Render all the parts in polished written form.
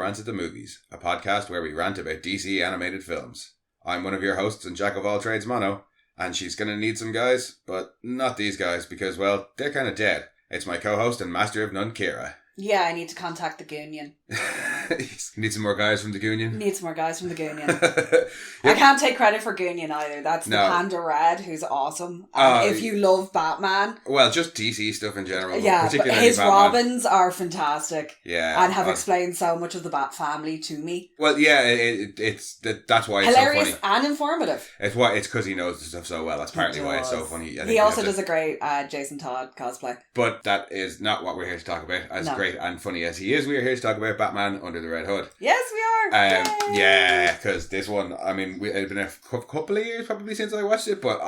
Rant at the Movies, a podcast where we rant about DC animated films. I'm one of your hosts and jack of all trades, Mono, and she's going to need some guys, but not these guys because, well, they're kind of dead. It's my co-host and master of none, Kira. Yeah, I need to contact the Goonion. Need some more guys from the Goonion? Need some more guys from the Goonion. Yep. I can't take credit for Goonion either. That's the Panda Red, who's awesome. If you love Batman. Well, just DC stuff in general. Yeah, but his Batman. Robins are fantastic. Yeah. And have explained so much of the Bat family to me. Well, yeah, that's why it's hilarious so funny. And informative. It's because he knows the stuff so well. That's partly why it's so funny. He also does a great Jason Todd cosplay. But that is not what we're here to talk about. As great and funny as he is, we are here to talk about Batman Under the Red Hood. Yes, we are. Yeah, because this one, I mean, it's been a couple of years probably since I watched it, but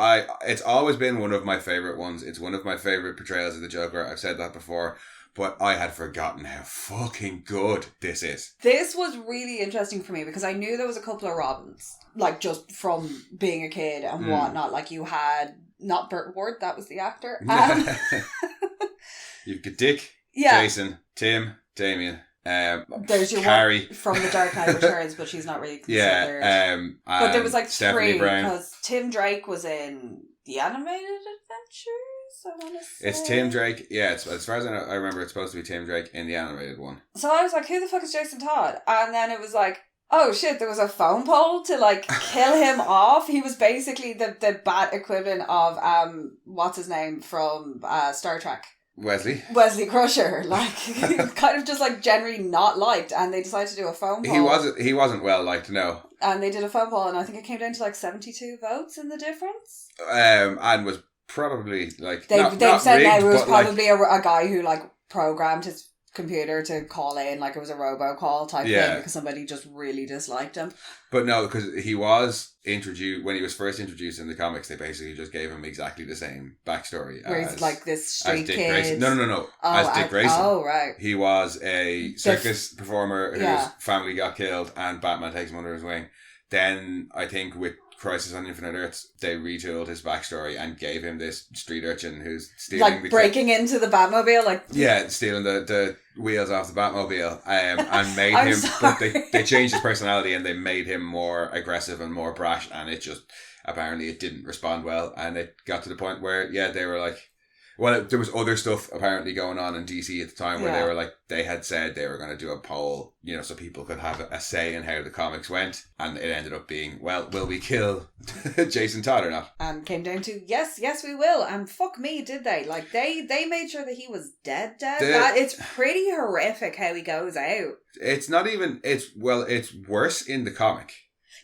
it's always been one of my favourite ones. It's one of my favourite portrayals of the Joker. I've said that before, but I had forgotten how fucking good this is. This was really interesting for me because I knew there was a couple of Robins, like just from being a kid and whatnot. Like you had, not Burt Ward, that was the actor. You've got Dick, Jason, Tim, Damien. There's your Carrie one from The Dark Knight Returns, but she's not really considered. Yeah, but there was like Stephanie three Brown. because Tim Drake was in The Animated Adventures. I want to say it's Tim Drake. Yeah, it's, as far as I remember, it's supposed to be Tim Drake in the animated one. So I was like, "Who the fuck is Jason Todd?" And then it was like, "Oh shit!" There was a phone poll to like kill him off. He was basically the bat equivalent of what's his name from Star Trek. Wesley Crusher, like kind of just like generally not liked, and they decided to do a phone poll. He wasn't well liked, no. And they did a phone poll, and I think it came down to like 72 votes in the difference. And was probably like they said rigged, it was probably a guy who like programmed his computer to call in, like it was a robocall type thing because somebody just really disliked him. But no, because he was introduced when he was first introduced in the comics. They basically just gave him exactly the same backstory. Where he's like this street kid. Grayson. No. As Dick Grayson. Oh, right. He was a circus performer whose family got killed, and Batman takes him under his wing. Then I think with Crisis on Infinite Earths, they retooled his backstory and gave him this street urchin who's stealing breaking into the Batmobile, stealing the wheels off the Batmobile, and made him. Sorry. But they changed his personality and they made him more aggressive and more brash, and it just apparently it didn't respond well, and it got to the point where they were like. Well, there was other stuff apparently going on in DC at the time where they were like, they had said they were going to do a poll, so people could have a say in how the comics went. And it ended up being, well, will we kill Jason Todd or not? And came down to, yes, we will. And fuck me, did they? Like, they made sure that he was dead. It's pretty horrific how he goes out. It's not even, it's worse in the comic.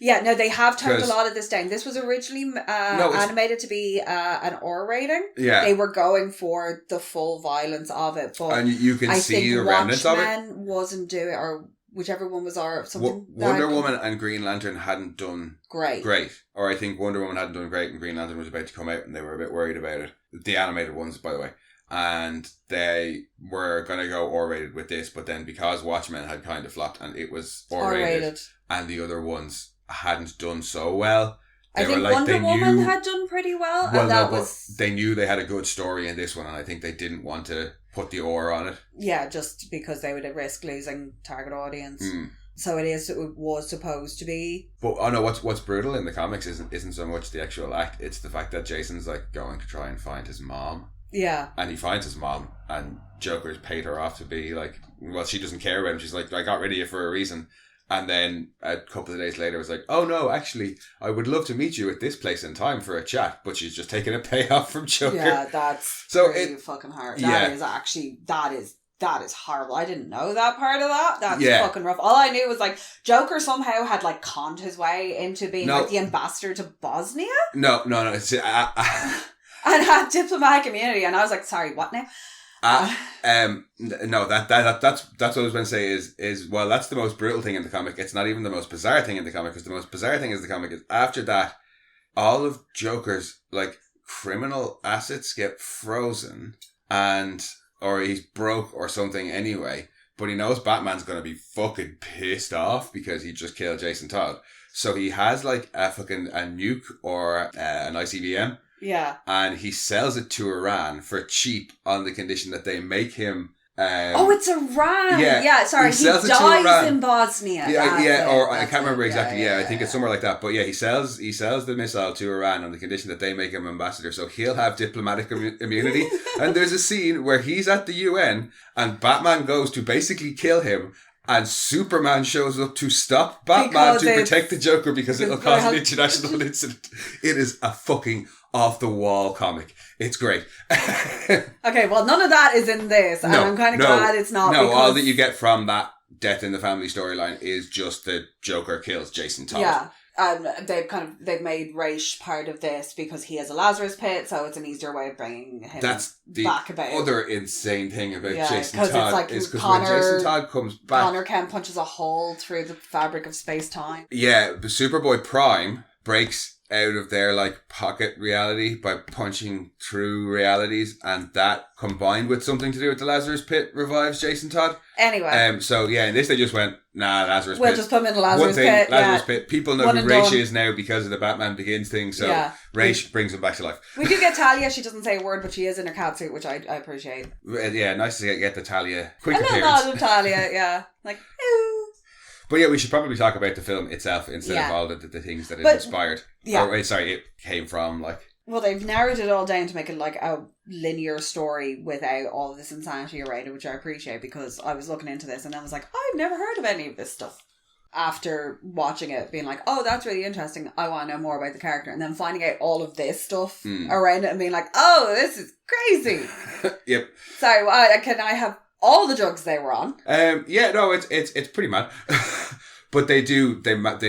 Yeah, no, they have toned a lot of this down. This was originally animated to be an R rating. Yeah. They were going for the full violence of it. But and you can see the remnants of it. Watchmen wasn't doing it, or whichever one was R. Wonder Woman and Green Lantern hadn't done great. Or I think Wonder Woman hadn't done great and Green Lantern was about to come out and they were a bit worried about it. The animated ones, by the way. And they were going to go R-rated with this, but then because Watchmen had kind of flopped and it was R-rated. And the other ones hadn't done so well. I think Wonder Woman had done pretty well, and that was... They knew they had a good story in this one, and I think they didn't want to put the R on it. Yeah, just because they would risk losing target audience. So it was supposed to be. But what's brutal in the comics isn't so much the actual act, it's the fact that Jason's like going to try and find his mom. Yeah. And he finds his mom, and Joker's paid her off to be like, well, she doesn't care about him. She's like, I got rid of you for a reason. And then a couple of days later, it was like, oh no, actually, I would love to meet you at this place in time for a chat. But she's just taking a payoff from Joker. Yeah, that's really fucking hard. That is horrible. I didn't know that part of that. That's fucking rough. All I knew was like Joker somehow had like conned his way into being like the ambassador to Bosnia. No. And had diplomatic immunity. And I was like, sorry, what now? No, that's what I was going to say is well, that's the most brutal thing in the comic. It's not even the most bizarre thing in the comic, because the most bizarre thing is the comic is after that, all of Joker's like criminal assets get frozen or he's broke or something anyway, but he knows Batman's going to be fucking pissed off because he just killed Jason Todd. So he has like a nuke or an ICBM. Yeah. And he sells it to Iran for cheap on the condition that they make him It's Iran. Yeah, sorry. He dies in Bosnia. Or I can't remember exactly. I think it's somewhere like that. But yeah, he sells the missile to Iran on the condition that they make him ambassador, so he'll have diplomatic immunity. And there's a scene where he's at the UN and Batman goes to basically kill him. And Superman shows up to stop Batman to protect the Joker because it'll cause an international incident. It is a fucking off-the-wall comic. It's great. Okay, well, none of that is in this. And I'm kind of glad it's not. No, all that you get from that Death in the Family storyline is just the Joker kills Jason Todd. Yeah. And they've made Ra's part of this because he has a Lazarus pit, so it's an easier way of bringing him That's the back about. Other insane thing about Jason Todd is because when Jason Todd comes back, Connor Kent punches a hole through the fabric of space-time. Yeah, the Superboy Prime breaks out of their pocket reality by punching through realities, and that combined with something to do with the Lazarus Pit revives Jason Todd. Anyway. So yeah, in this they just went, Lazarus Pit. We'll just put him in the Lazarus Pit. Lazarus Pit. People know who Ra's is now because of the Batman Begins thing, so Ra's brings him back to life. We do get Talia. She doesn't say a word, but she is in her catsuit, which I appreciate. Yeah, nice to get the Talia quick appearance. I love Talia, yeah. Ooh. But yeah, we should probably talk about the film itself instead of all the things that it inspired. Yeah. It came from, Well, they've narrowed it all down to make it a linear story without all of this insanity around it, which I appreciate because I was looking into this and I was like, I've never heard of any of this stuff. After watching it, being like, oh, that's really interesting. I want to know more about the character. And then finding out all of this stuff around it and being like, oh, this is crazy. Yep. So, can I have all the drugs they were on? It's pretty mad. But they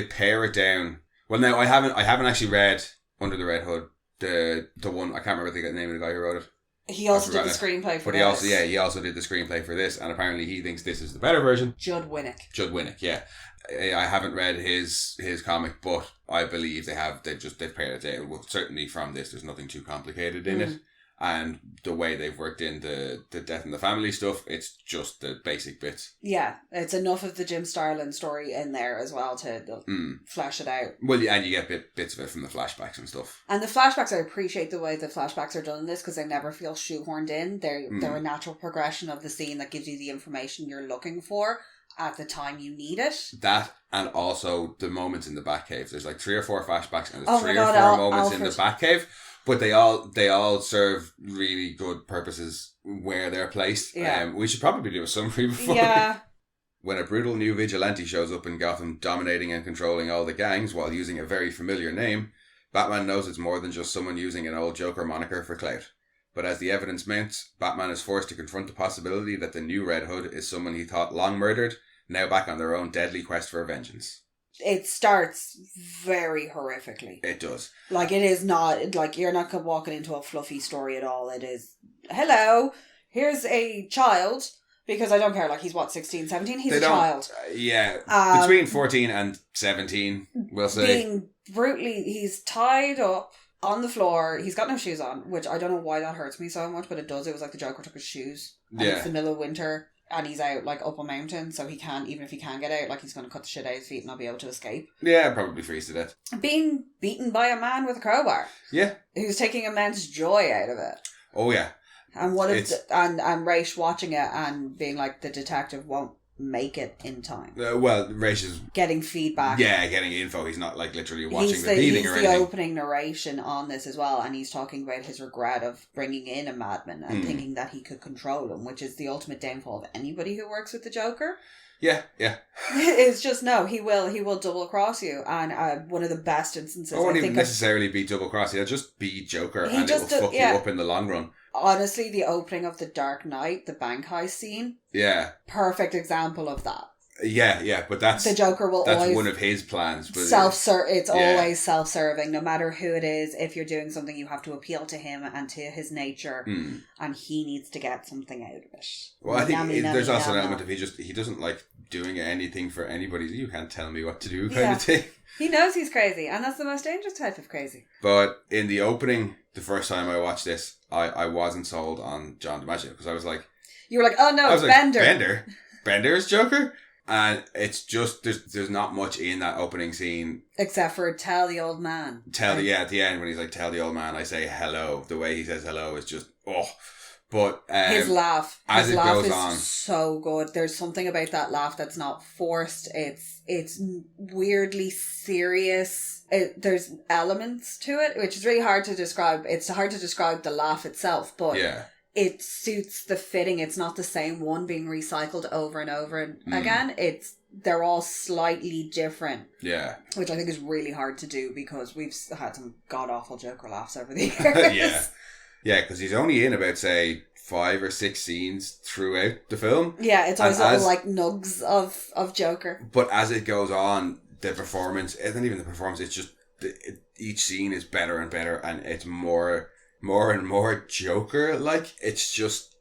pare it down. Well, no, I haven't actually read Under the Red Hood. The one, I can't remember the name of the guy who wrote it. He also did the screenplay for this. He also did the scrayplay for this, and apparently he thinks this is the better version. Judd Winnick, yeah. I haven't read his comic, but I believe they've pared it down. Well, certainly from this, there's nothing too complicated in it. And the way they've worked in the Death in the Family stuff, it's just the basic bits. Yeah, it's enough of the Jim Starlin story in there as well to flesh it out. Well, yeah, and you get bits of it from the flashbacks and stuff. And the flashbacks, I appreciate the way the flashbacks are done in this because they never feel shoehorned in. They're a natural progression of the scene that gives you the information you're looking for at the time you need it. That, and also the moments in the Batcave. There's 3 or 4 flashbacks and there's 3 or 4 moments in the Batcave. But they all serve really good purposes where they're placed. Yeah. We should probably do a summary before. Yeah. When a brutal new vigilante shows up in Gotham, dominating and controlling all the gangs while using a very familiar name, Batman knows it's more than just someone using an old Joker moniker for clout. But as the evidence mounts, Batman is forced to confront the possibility that the new Red Hood is someone he thought long murdered, now back on their own deadly quest for vengeance. It starts very horrifically. It does. It is not, you're not walking into a fluffy story at all. It is, hello, here's a child, because I don't care, he's 16, 17? He's a child. Yeah, between 14 and 17, we'll say. Being brutally, he's tied up on the floor, he's got no shoes on, which I don't know why that hurts me so much, but it does. It was like the Joker took his shoes, and it's the middle of winter. And he's out, up a mountain, so he can't, even if he can get out, he's going to cut the shit out of his feet and not be able to escape. Yeah, probably freeze to death. Being beaten by a man with a crowbar. Yeah. Who's taking immense joy out of it. Oh, yeah. And and Ra's watching it and being like, the detective won't make it in time. Ra's is getting feedback. Yeah, getting info. He's not literally watching the beating or anything. He's the opening narration on this as well, and he's talking about his regret of bringing in a madman and thinking that he could control him, which is the ultimate downfall of anybody who works with the Joker. Yeah. It's just, no, he will double cross you, and one of the best instances. It won't even necessarily be double cross you. He'll just be Joker, and it will fuck you up in the long run. Honestly, the opening of The Dark Knight, the bank heist scene. Yeah. Perfect example of that. Yeah, but that's... The Joker will always... That's one of his plans. But it's always self-serving. No matter who it is, if you're doing something, you have to appeal to him and to his nature, and he needs to get something out of it. Well, I think there's also an element of he doesn't like doing anything for anybody. You can't tell me what to do kind of thing. He knows he's crazy, and that's the most dangerous type of crazy. But in the opening, the first time I watched this, I wasn't sold on John DiMaggio, because I was like... You were like, oh no, it's Bender. Bender's Joker? And it's just, there's not much in that opening scene. Except for tell the old man. At the end when he's like, tell the old man, I say hello. The way he says hello is just, But his laugh as it goes is on, so good. There's something about that laugh that's not forced. It's weirdly serious. There's elements to it, which is really hard to describe. It's hard to describe the laugh itself, but it suits the fitting. It's not the same one being recycled over and over and again. They're all slightly different. Yeah. Which I think is really hard to do because we've had some god-awful Joker laughs over the years. Yeah, because he's only in about, say, 5 or 6 scenes throughout the film. Yeah, it's always little, like, nugs of Joker. But as it goes on, the performance, isn't even the performance, it's just, each scene is better and better, and it's more and more Joker-like. It's just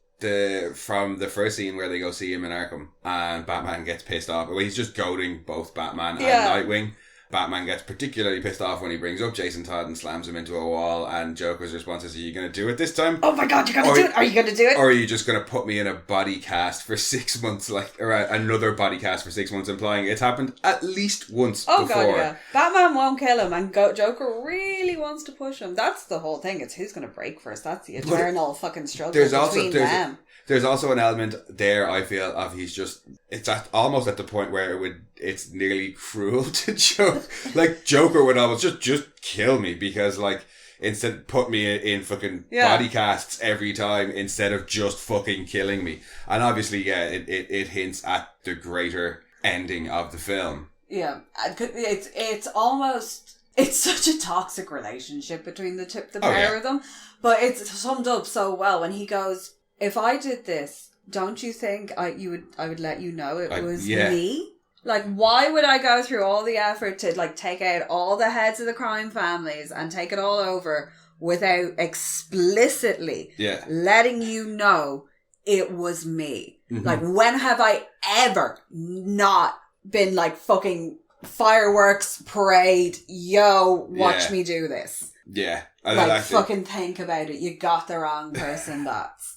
from the first scene where they go see him in Arkham, and Batman gets pissed off. Well, he's just goading both Batman and Nightwing. Batman gets particularly pissed off when he brings up Jason Todd and slams him into a wall, and Joker's response is, are you going to do it this time? Oh my god, you're going to do it? Are you going to do it? Or are you just going to put me in a body cast for 6 months, or another body cast for 6 months, implying it's happened at least once before. God, yeah. Batman won't kill him, and Joker really wants to push him. That's the whole thing. It's who's going to break first. That's the eternal fucking struggle between them. There's also an element there, I feel, of it's almost at the point where it's nearly cruel to joke. Like, Joker would almost just kill me because, like, instead put me in fucking body casts every time instead of just fucking killing me. And obviously, it hints at the greater ending of the film. Yeah, it's almost... It's such a toxic relationship between the pair of them. But it's summed up so well when he goes... If I did this, don't you think I would let you know it was me? Like, why would I go through all the effort to, like, take out all the heads of the crime families and take it all over without explicitly letting you know it was me? Mm-hmm. Like, when have I ever not been, like, fucking fireworks parade, yo, watch me do this? Yeah. Like, fucking think about it. You got the wrong person, that's...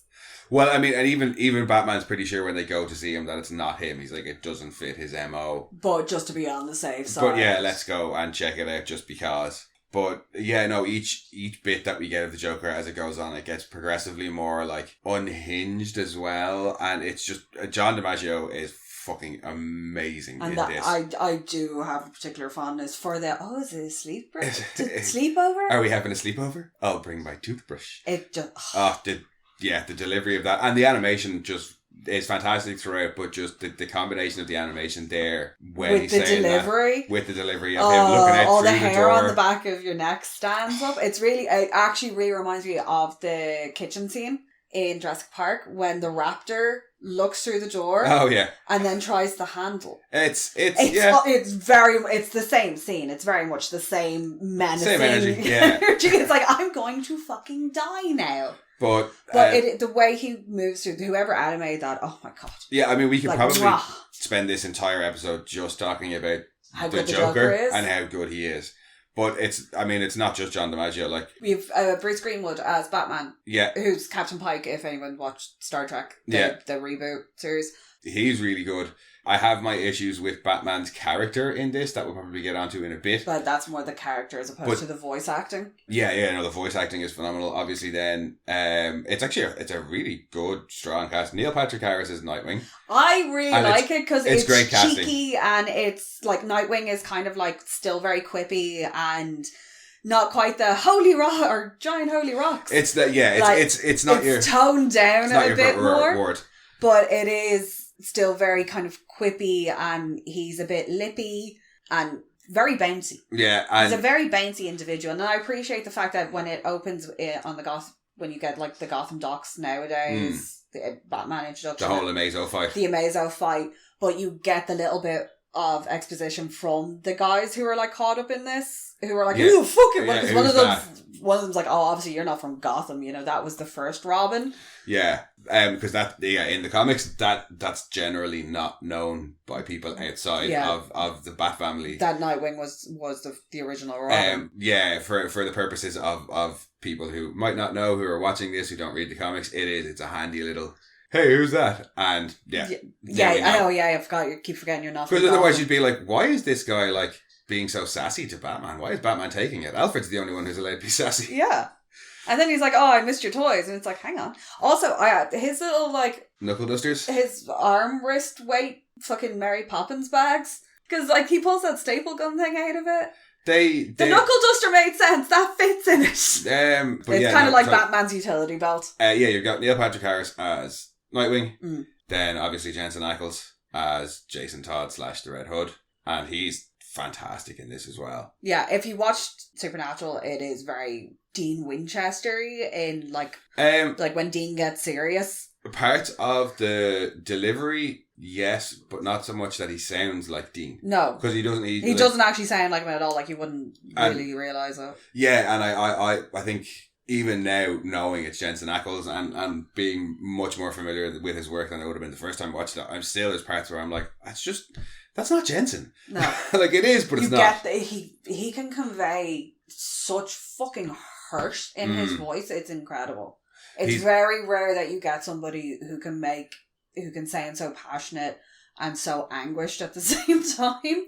Well, I mean, and even Batman's pretty sure when they go to see him that it's not him. He's like, it doesn't fit his MO. But just to be on the safe side. But yeah, let's go and check it out just because. But yeah, no, each bit that we get of the Joker as it goes on, it gets progressively more, like, unhinged as well. And it's just, John DiMaggio is fucking amazing in this. I do have a particular fondness for the, is it a sleepover? Are we having a sleepover? I'll bring my toothbrush. It just... the delivery of that, and the animation just is fantastic throughout, but just the combination of the animation there when he's saying that, with the delivery of him looking out all through the hair door. On the back of your neck stands up. It actually really reminds me of the kitchen scene in Jurassic Park when the raptor looks through the door. Oh yeah, and then tries the handle. It's the same scene. It's very much the same menacing same energy. Yeah, it's like, I'm going to fucking die now. But the way he moves through, whoever animated that, oh my god. Yeah, I mean, we could probably spend this entire episode just talking about the Joker and how good he is. But it's not just John DiMaggio. Like, we've Bruce Greenwood as Batman. Yeah, who's Captain Pike. If anyone watched Star Trek, the reboot series, he's really good. I have my issues with Batman's character in this that we'll probably get onto in a bit. But that's more the character as opposed to the voice acting. Yeah, no, the voice acting is phenomenal. Obviously, then it's a really good, strong cast. Neil Patrick Harris is Nightwing. I really like it because it's great casting. Cheeky, and it's like Nightwing is kind of like still very quippy and not quite the holy rock or giant holy rocks. It's that it's not your toned down a bit more, word. But it is still very kind of quippy, and he's a bit lippy and very bouncy. Yeah, he's a very bouncy individual, and I appreciate the fact that when it opens on the when you get like the Gotham docks nowadays, the Batman introduction, the whole Amazo fight, but you get the little bit of exposition from the guys who are like caught up in this, who are like, "Ooh, fuck it!" Because one of them's like, "Oh, obviously you're not from Gotham. You know that was the first Robin." Yeah, because in the comics that's generally not known by people outside of the Bat family. That Nightwing was the original Robin. For the purposes of people who might not know, who are watching this, who don't read the comics, it's a handy little, hey, who's that? And I forgot. You keep forgetting you're not. Because otherwise you'd be like, why is this guy like being so sassy to Batman? Why is Batman taking it? Alfred's the only one who's allowed to be sassy. Yeah. And then he's like, oh, I missed your toys. And it's like, hang on. Also, his little, like... Knuckle dusters? His arm, wrist, weight, fucking Mary Poppins bags. Because, like, he pulls that staple gun thing out of it. The knuckle duster made sense. That fits in it. But it's kind of like Batman's utility belt. You've got Neil Patrick Harris as Nightwing. Then, obviously, Jensen Ackles as Jason Todd / the Red Hood. And he's fantastic in this as well. Yeah, if you watched Supernatural, it is very Dean Winchester-y in, like when Dean gets serious. Parts of the delivery, yes, but not so much that he sounds like Dean. No. Because he doesn't... He doesn't actually sound like him at all. Like, you wouldn't really realise it. Yeah, and I think even now, knowing it's Jensen Ackles and being much more familiar with his work than I would have been the first time I watched it, I'm still... There's parts where I'm like, that's not Jensen. No. Like, it is, but it's not. He can convey such fucking hurt in his voice. It's incredible. It's very rare that you get somebody who can sound so passionate and so anguished at the same time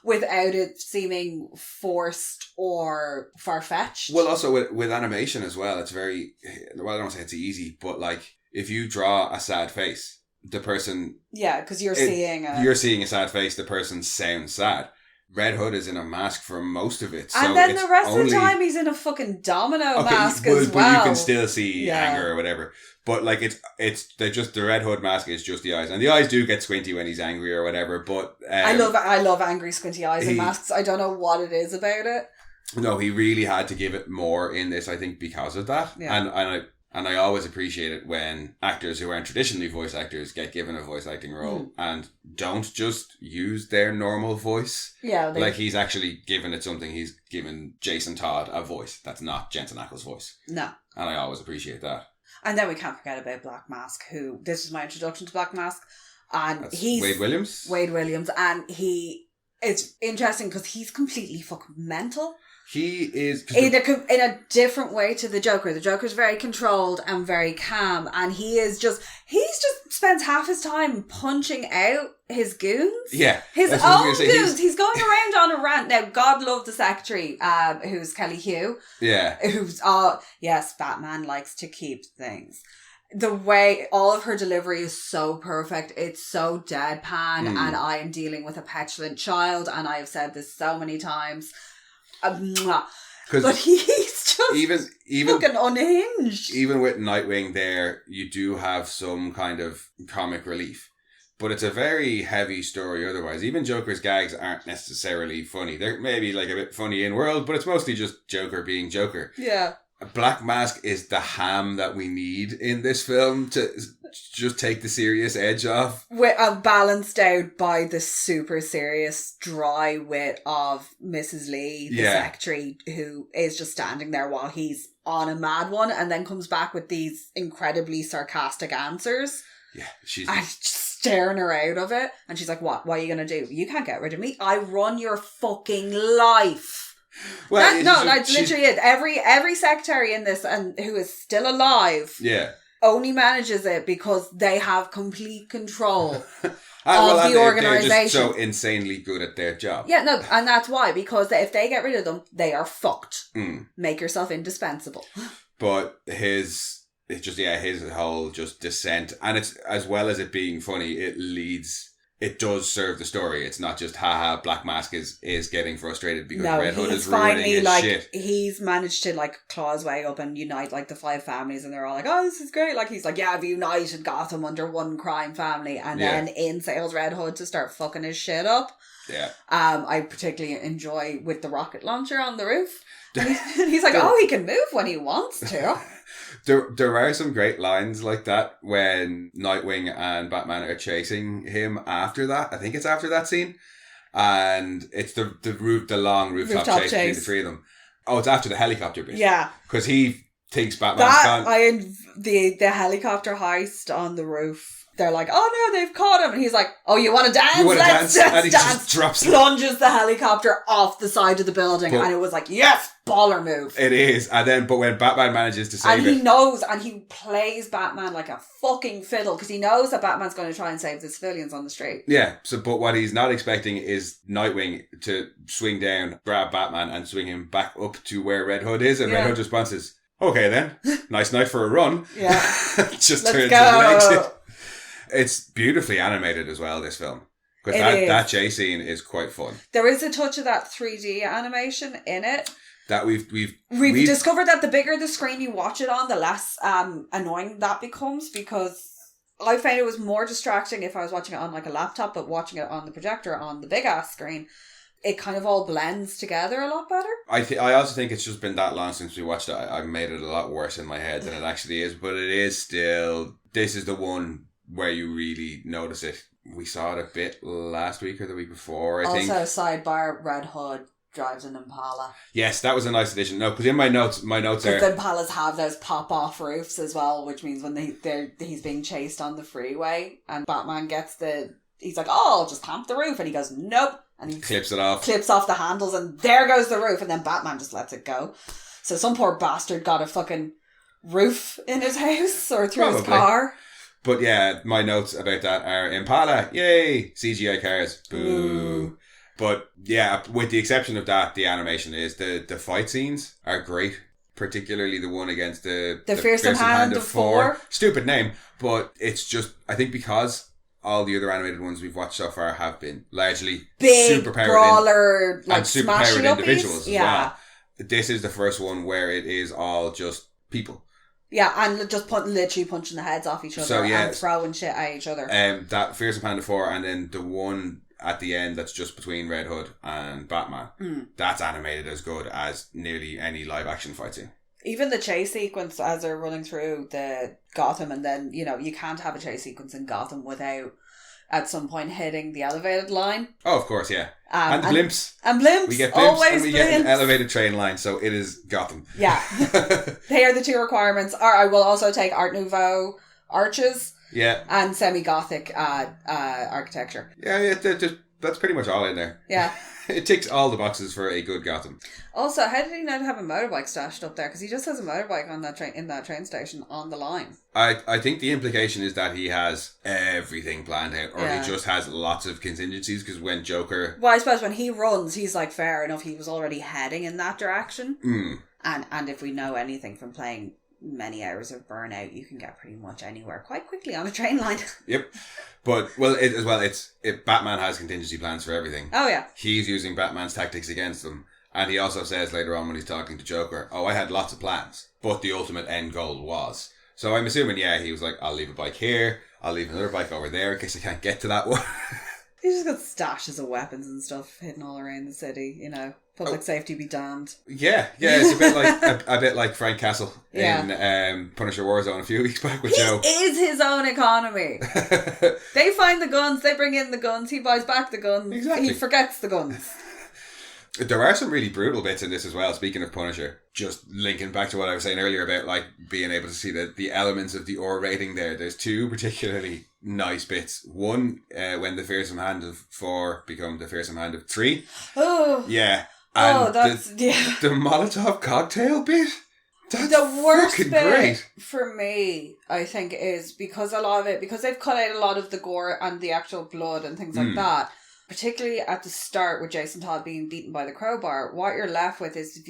without it seeming forced or far-fetched. Well, also with animation as well, it's very, well, I don't say it's easy, but like, if you draw a sad face, the person... Yeah, because you're seeing a sad face, the person sounds sad. Red Hood is in a mask for most of it. So and then the rest of the time he's in a fucking domino mask as well. But you can still see anger or whatever. But like the Red Hood mask is just the eyes. And the eyes do get squinty when he's angry or whatever. But I love angry squinty eyes in masks. I don't know what it is about it. No, he really had to give it more in this, I think, because of that. Yeah. And I always appreciate it when actors who aren't traditionally voice actors get given a voice acting role and don't just use their normal voice. Yeah. Like, he's actually given it something. He's given Jason Todd a voice that's not Jensen Ackles' voice. No. And I always appreciate that. And then we can't forget about Black Mask, who... This is my introduction to Black Mask. And that's he's... Wade Williams. And it's interesting because he's completely fucking mental. He is... In a different way to the Joker. The Joker's very controlled and very calm. And he's just spends half his time punching out his goons. Yeah. His own goons. He's going around on a rant. Now, God love the secretary, who's Kelly Hugh. Yeah. Who's... yes, Batman likes to keep things. The way all of her delivery is so perfect. It's so deadpan. And I am dealing with a petulant child. And I have said this so many times... But he's just even fucking unhinged. Even with Nightwing there, you do have some kind of comic relief. But it's a very heavy story otherwise. Even Joker's gags aren't necessarily funny. They're maybe like a bit funny in world, but it's mostly just Joker being Joker. Yeah. Black Mask is the ham that we need in this film to just take the serious edge off. Balanced out by the super serious, dry wit of Mrs. Lee, the secretary, who is just standing there while he's on a mad one and then comes back with these incredibly sarcastic answers. Yeah, she's just staring her out of it. And she's like, what are you going to do? You can't get rid of me. I run your fucking life. Well, that's literally it. Every secretary in this and who is still alive, only manages it because they have complete control of the organisation. They're just so insanely good at their job. Yeah, no, and that's why, because if they get rid of them, they are fucked. Make yourself indispensable. But his whole just descent, and it's, as well as it being funny, it does serve the story. It's not just, haha, Black Mask is getting frustrated because Red Hood is ruining his shit. He's managed to claw his way up and unite the 5 families, and they're all like, oh, this is great. He's like, yeah, I've united Gotham under one crime family, and then in sails Red Hood to start fucking his shit up. Yeah. I particularly enjoy with the rocket launcher on the roof. He's like, he can move when he wants to. There are some great lines like that when Nightwing and Batman are chasing him after that. I think it's after that scene. And it's the long rooftop chase between the 3 of them. Oh, it's after the helicopter bit. Yeah. Because he thinks Batman's gone. The helicopter heist on the roof. They're like, oh no, they've caught him. And he's like, oh, you want to dance? Let's dance. And he just drops plunges the helicopter off the side of the building. And it was like, yes, baller move. It is. But when Batman manages to save it. And he knows, and he plays Batman like a fucking fiddle because he knows that Batman's going to try and save the civilians on the street. Yeah. But what he's not expecting is Nightwing to swing down, grab Batman and swing him back up to where Red Hood is. And Red Hood responds, okay then, nice night for a run. Yeah. Just Let's turns go. his legs. It's beautifully animated as well, this film. Because that chase scene is quite fun. There is a touch of that 3D animation in it. That we've discovered that the bigger the screen you watch it on, the less annoying that becomes, because I found it was more distracting if I was watching it on like a laptop, but watching it on the projector on the big ass screen, it kind of all blends together a lot better. I also think it's just been that long since we watched it. I made it a lot worse in my head than it actually is, but it is still, this is the one where you really notice it. We saw it a bit last week or the week before, I think. Also, sidebar, Red Hood drives an Impala. Yes, that was a nice addition. No, because in my notes are... The Impalas have those pop-off roofs as well, which means when he's being chased on the freeway and Batman gets he's like, oh, I'll just tamp the roof. And he goes, nope. And he clips it off. Clips off the handles and there goes the roof. And then Batman just lets it go. So some poor bastard got a fucking roof in his house or through his car. But yeah, my notes about that are Impala, yay! CGI cars, boo. Ooh. But yeah, with the exception of that, the animation is the fight scenes are great. Particularly the one against the Fearsome Hand of Four. Stupid name, but it's just, I think because all the other animated ones we've watched so far have been largely big superpowered brawler, like superpowered individuals as yeah. well. This is the first one where it is all just people. Yeah, and just literally punching the heads off each other and throwing shit at each other. That Fearsome Panda 4, and then the one at the end that's just between Red Hood and Batman. That's animated as good as nearly any live action fight scene. Even the chase sequence as they're running through the Gotham, and then, you can't have a chase sequence in Gotham without at some point hitting the elevated line. Oh, of course, yeah. And the blimps. And blimps. We get blimps always and we get an elevated train line, so it is Gotham. Yeah. They are the two requirements. Or I will also take Art Nouveau arches. Yeah. And semi-Gothic architecture. Yeah, that's pretty much all in there. Yeah. It ticks all the boxes for a good Gotham. Also, how did he not have a motorbike stashed up there? Because he just has a motorbike on that train in that train station on the line. I think the implication is that he has everything planned out, or he just has lots of contingencies. Because when Joker, well, I suppose when he runs, he's like, fair enough. He was already heading in that direction. And if we know anything from playing many hours of Burnout, you can get pretty much anywhere quite quickly on a train line. Yep. But, Batman has contingency plans for everything. Oh, yeah. He's using Batman's tactics against them. And he also says later on when he's talking to Joker, I had lots of plans, but the ultimate end goal was. So I'm assuming, he was like, I'll leave a bike here, I'll leave another bike over there in case I can't get to that one. He's just got stashes of weapons and stuff hidden all around the city, Public safety be damned. Yeah, it's a bit like Frank Castle in Punisher Warzone a few weeks back with Joe. He is his own economy. They find the guns, they bring in the guns, he buys back the guns, He forgets the guns. There are some really brutal bits in this as well, speaking of Punisher. Just linking back to what I was saying earlier about being able to see the elements of the R rating there. There's two particularly nice bits. One, when the Fearsome Hand of 4 become the Fearsome Hand of 3. Oh. Yeah. And the Molotov cocktail bit? That's the worst bit great. For me, I think, is because a lot of it, because they've cut out a lot of the gore and the actual blood and things like that, particularly at the start with Jason Todd being beaten by the crowbar, what you're left with is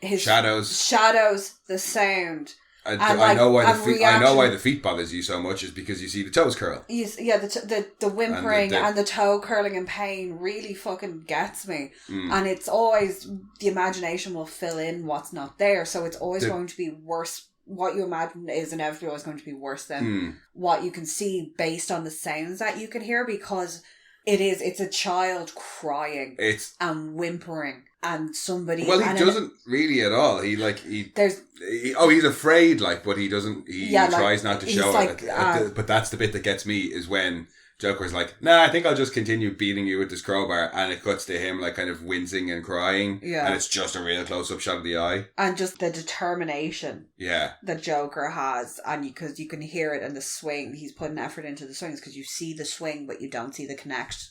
his shadows, the sound. I know why the feet bothers you so much is because you see the toes curl. The whimpering and the toe curling in pain really fucking gets me. And it's always, the imagination will fill in what's not there. So it's always going to be worse. What you imagine is inevitably always going to be worse than what you can see based on the sounds that you can hear, because it's a child crying and whimpering. And somebody... Well, he doesn't really at all. He's afraid, but he doesn't... He tries not to show it. But that's the bit that gets me, is when Joker's like, nah, I think I'll just continue beating you with this crowbar. And it cuts to him, kind of wincing and crying. Yeah. And it's just a real close-up shot of the eye. And just the determination... Yeah. that Joker has. And because you can hear it in the swing. He's putting effort into the swings because you see the swing, but you don't see the connect.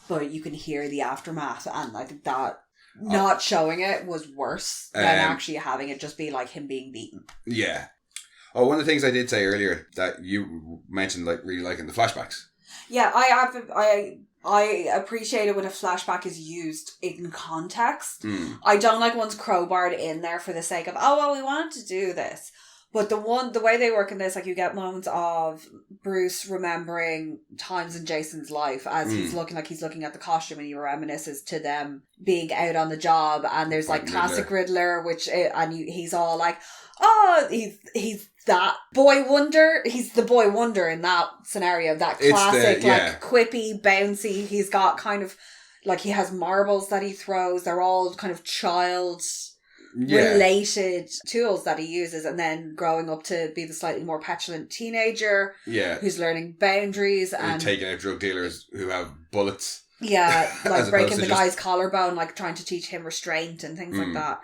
But you can hear the aftermath. And I think that... not showing it was worse than actually having it just be like him being beaten. Yeah. Oh, one of the things I did say earlier that you mentioned, really liking the flashbacks. Yeah, I appreciate it when a flashback is used in context. I don't like ones crowbarred in there for the sake of, oh, well, we wanted to do this. But the way they work in this, like, you get moments of Bruce remembering times in Jason's life as he's looking at the costume, and he reminisces to them being out on the job, and there's like classic Riddler, he's all like, oh, he's that boy wonder. He's the boy wonder in that scenario. That classic, like, quippy, bouncy. He's got kind of, like, he has marbles that he throws. They're all kind of child related tools that he uses. And then growing up to be the slightly more petulant teenager. Yeah. Who's learning boundaries. And taking out drug dealers who have bullets. Yeah. Like breaking the guy's collarbone, like trying to teach him restraint and things like that.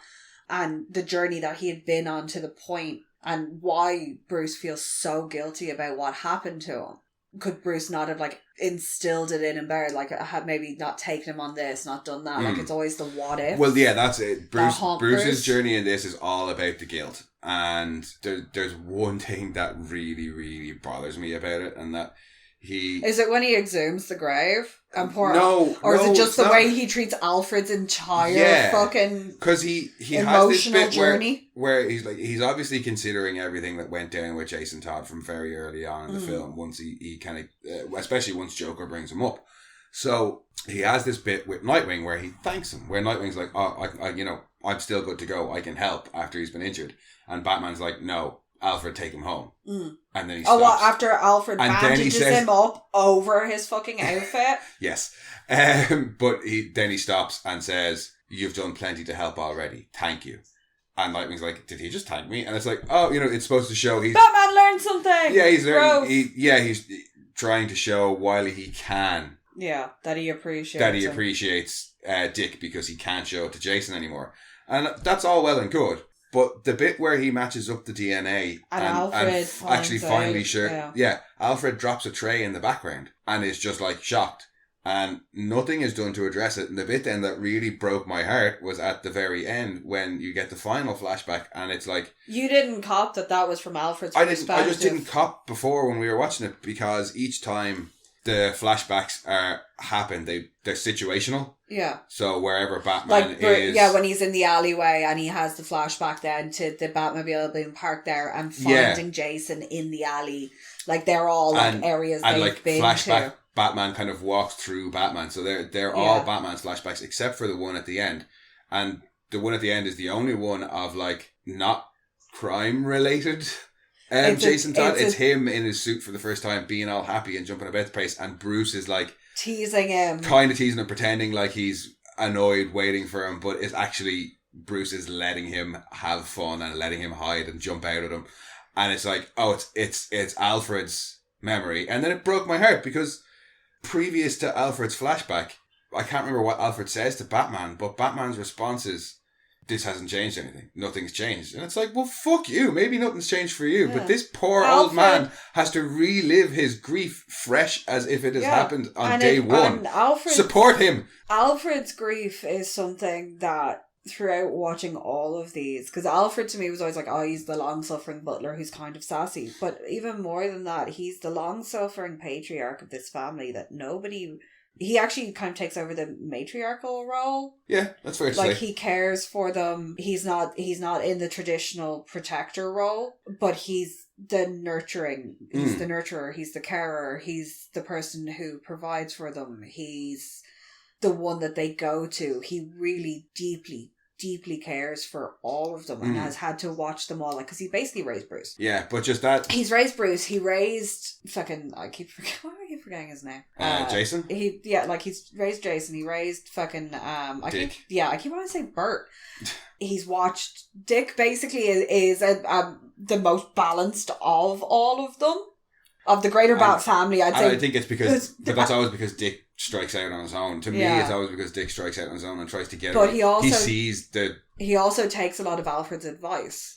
And the journey that he had been on to the point, and why Bruce feels so guilty about what happened to him. Could Bruce not have, like, instilled it in him better? Like, had maybe not taken him on this, not done that. Like, it's always the what if. Well, yeah, that's it. Bruce's journey in this is all about the guilt. And there's one thing that really, really bothers me about it, and that is it when he exhumes the grave and is it just the way he treats Alfred's entire fucking because he has this bit journey where he's obviously considering everything that went down with Jason Todd from very early on in the film. Once he kind of especially once Joker brings him up, so he has this bit with Nightwing where he thanks him, where Nightwing's like, oh, I'm still good to go, I can help after he's been injured, and Batman's like, no, Alfred, take him home. And then he stops. Oh, well, after Alfred bandages him up over his fucking outfit? Yes. But then he stops and says, you've done plenty to help already. Thank you. And Nightwing's like, did he just thank me? And it's like, oh, it's supposed to show he's... Batman learned something! Yeah, he's learning. He's trying to show while he can. Yeah, that he appreciates Dick because he can't show it to Jason anymore. And that's all well and good. But the bit where he matches up the DNA and Alfred actually finally Alfred drops a tray in the background and is just like shocked, and nothing is done to address it. And the bit then that really broke my heart was at the very end when you get the final flashback, and it's like, you didn't cop that was from Alfred's perspective. I just didn't cop before when we were watching it, because each time the flashbacks happen, they're situational. Yeah. So wherever Batman is... Yeah, when he's in the alleyway and he has the flashback then to the Batmobile being parked there and finding Jason in the alley. Like, they're all areas they've been flashback to. Batman kind of walks through Batman. So they're all Batman's flashbacks except for the one at the end. And the one at the end is the only one of, like, not crime related... Jason Todd, it's him in his suit for the first time, being all happy and jumping about the place, and Bruce is like teasing him, pretending like he's annoyed, waiting for him, but it's actually Bruce is letting him have fun and letting him hide and jump out at him, and it's like, oh, it's Alfred's memory, and then it broke my heart because previous to Alfred's flashback, I can't remember what Alfred says to Batman, but Batman's response is, this hasn't changed anything. Nothing's changed. And it's like, well, fuck you. Maybe nothing's changed for you. Yeah. But this poor old man has to relive his grief fresh as if it has happened on day one. Support him. Alfred's grief is something that throughout watching all of these, because Alfred to me was always like, oh, he's the long-suffering butler who's kind of sassy. But even more than that, he's the long-suffering patriarch of this family that nobody... He actually kind of takes over the matriarchal role. Yeah, that's fair to say. Like, he cares for them. He's not in the traditional protector role, but he's the nurturing. He's the nurturer. He's the carer. He's the person who provides for them. He's the one that they go to. He really deeply cares for all of them and has had to watch them all, like, because he basically raised Bruce. Yeah, but just that he's raised Bruce. He raised fucking I keep forgetting his name. Jason. He's raised Jason. He raised fucking Dick. I keep wanting to say Bert. He's watched Dick. Basically, is the most balanced of all of them. Of the greater Bat family, I'd say. I think it's because, but that's always because Dick strikes out on his own. To me, it's always because Dick strikes out on his own and tries to get it. But he also takes a lot of Alfred's advice.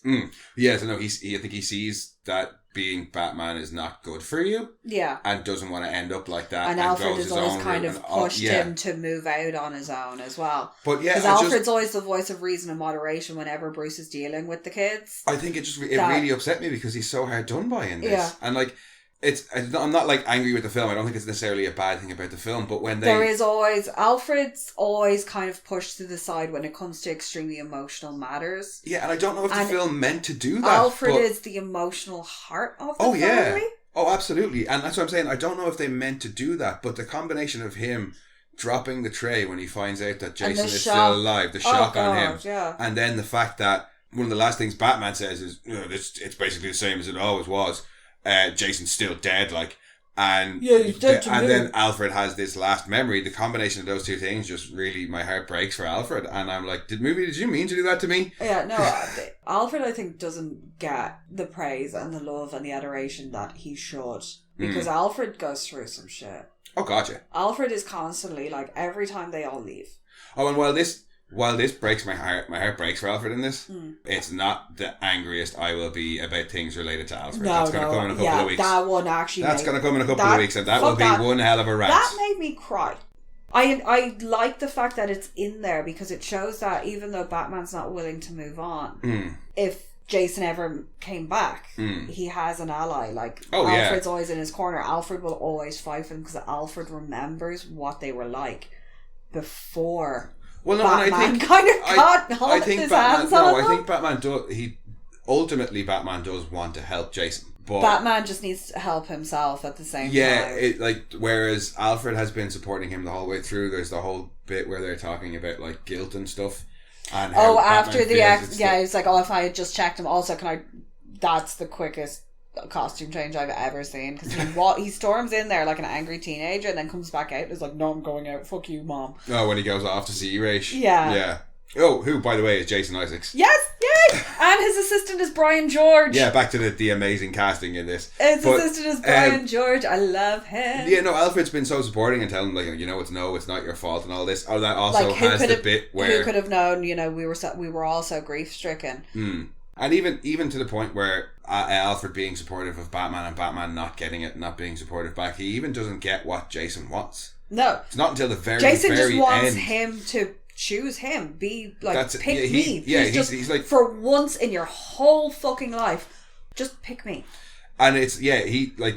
Yeah, so no, I think he sees that being Batman is not good for you. Yeah. And doesn't want to end up like that. And Alfred has always kind of pushed him to move out on his own as well. But yeah, because Alfred's always the voice of reason and moderation whenever Bruce is dealing with the kids. I think it really upset me because he's so hard done by in this. Yeah. And like, I'm not like angry with the film. I don't think it's necessarily a bad thing about the film, but when there is always Alfred's always kind of pushed to the side when it comes to extremely emotional matters. Yeah, and I don't know if the film meant to do that. Alfred is the emotional heart of the family. Yeah. Oh, absolutely. And that's what I'm saying. I don't know if they meant to do that, but the combination of him dropping the tray when he finds out that Jason is still alive, the shock on him, and then the fact that one of the last things Batman says is, it's basically the same as it always was. Jason's still dead, like, and he's dead to me. And then Alfred has this last memory. The combination of those two things just really, my heart breaks for Alfred, and I'm like, did you mean to do that to me? Yeah, no, Alfred I think doesn't get the praise and the love and the adoration that he should, because Alfred goes through some shit. Oh, gotcha. Alfred is constantly like every time they all leave. Oh, and while this breaks my heart breaks for Alfred in this. It's not the angriest I will be about things related to Alfred. That's going to come in a couple of weeks. That one actually. That's going to come in a couple of weeks, and that will be one hell of a rant. That made me cry. I like the fact that it's in there because it shows that even though Batman's not willing to move on, if Jason ever came back, he has an ally. Like, Alfred's always in his corner. Alfred will always fight for him because Alfred remembers what they were like before. Well, no, Batman and I think kind of got his hands on them. I think Batman does. Ultimately, Batman does want to help Jason, but Batman just needs to help himself at the same time. Yeah, whereas Alfred has been supporting him the whole way through. There's the whole bit where they're talking about like guilt and stuff. And after the it's like, if I had just checked him. Also, that's the quickest costume change I've ever seen, because he storms in there like an angry teenager and then comes back out and is like, no, I'm going out, fuck you, mom. Oh, when he goes off to see Raish. Yeah. Oh, who, by the way, is Jason Isaacs. Yes, yay! And his assistant is Brian George. Yeah, back to the amazing casting in this. His assistant is Brian George. I love him. Yeah, no, Alfred's been so supporting and telling him, like, it's not your fault and all this. Oh, that also like, has the bit where... Who could have known, we were all so grief-stricken. And even to the point where Alfred being supportive of Batman and Batman not getting it, not being supportive back, he even doesn't get what Jason wants. No. It's not until the very Jason very just wants end. Him to choose him. Be like, pick me. Yeah, he's like... For once in your whole fucking life, just pick me. And it's,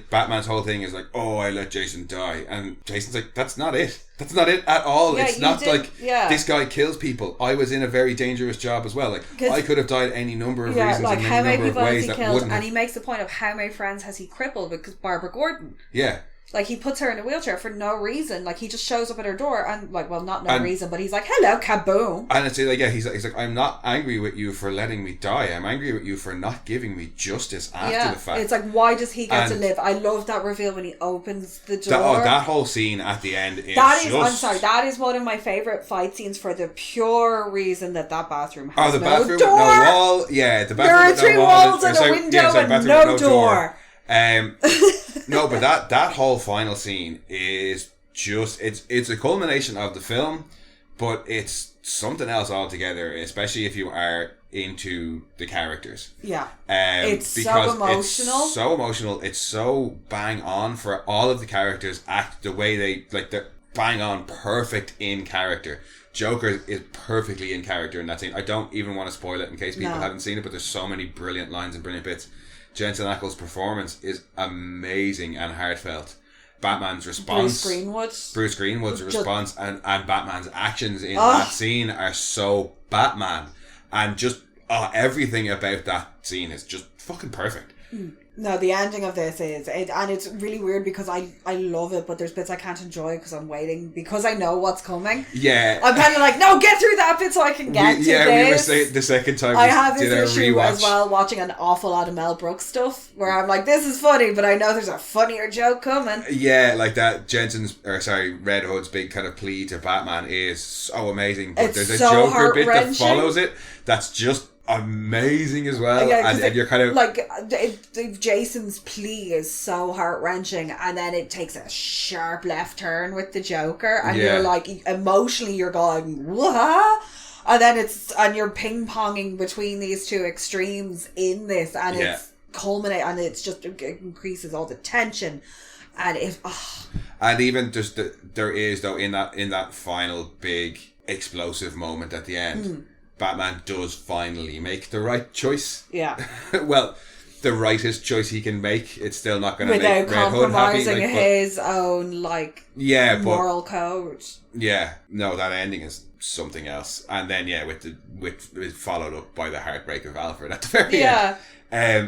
Batman's whole thing is like, oh, I let Jason die. And Jason's like, that's not it. That's not it at all. Yeah, it's not this guy kills people. I was in a very dangerous job as well. Like, I could have died any number of reasons like, in how any many number of ways that killed, wouldn't. And he makes the point of how many friends has he crippled because Barbara Gordon. Yeah. Like, he puts her in a wheelchair for no reason. Like, he just shows up at her door and, like, well, not no reason, but he's like, hello, kaboom. And it's like, he's like, I'm not angry with you for letting me die. I'm angry with you for not giving me justice after the fact. It's like, why does he get to live? I love that reveal when he opens the door. That whole scene at the end is that is one of my favourite fight scenes for the pure reason that bathroom has the bathroom with no wall. Yeah, the There bathroom are 3 walls and a window and no door. No, but that whole final scene is just it's a culmination of the film, but it's something else altogether, especially if you are into the characters. Yeah. It's so emotional. It's so emotional. It's so bang on for all of the characters act the way they're bang on, perfect in character. Joker is perfectly in character in that scene. I don't even want to spoil it in case people haven't seen it, but there's so many brilliant lines and brilliant bits. Jensen Ackles' performance is amazing and heartfelt. Batman's response, Bruce Greenwood's response, and Batman's actions in that scene are so Batman, and just everything about that scene is just fucking perfect. No, the ending of this and it's really weird because I love it, but there's bits I can't enjoy because I'm waiting because I know what's coming. Yeah, I'm kind of like, no, get through that bit so I can get to this. We were saying the second time I have this issue rewatch as well, watching an awful lot of Mel Brooks stuff where I'm like, this is funny, but I know there's a funnier joke coming. Yeah, like that Red Hood's big kind of plea to Batman is so amazing, but there's a Joker bit that follows it that's just amazing as well. And you're kind of like, Jason's plea is so heart-wrenching, and then it takes a sharp left turn with the Joker, and you're like, emotionally you're going, what? And then you're ping-ponging between these two extremes in this, and it's culminate, and it's just, it increases all the tension, and and even just there is, though, in that final big explosive moment at the end, Batman does finally make the right choice. Yeah. Well, the rightest choice he can make. It's still not going to without make Red Hood happy. compromising his own moral code. Yeah, no, that ending is something else. And then with followed up by the heartbreak of Alfred at the very end.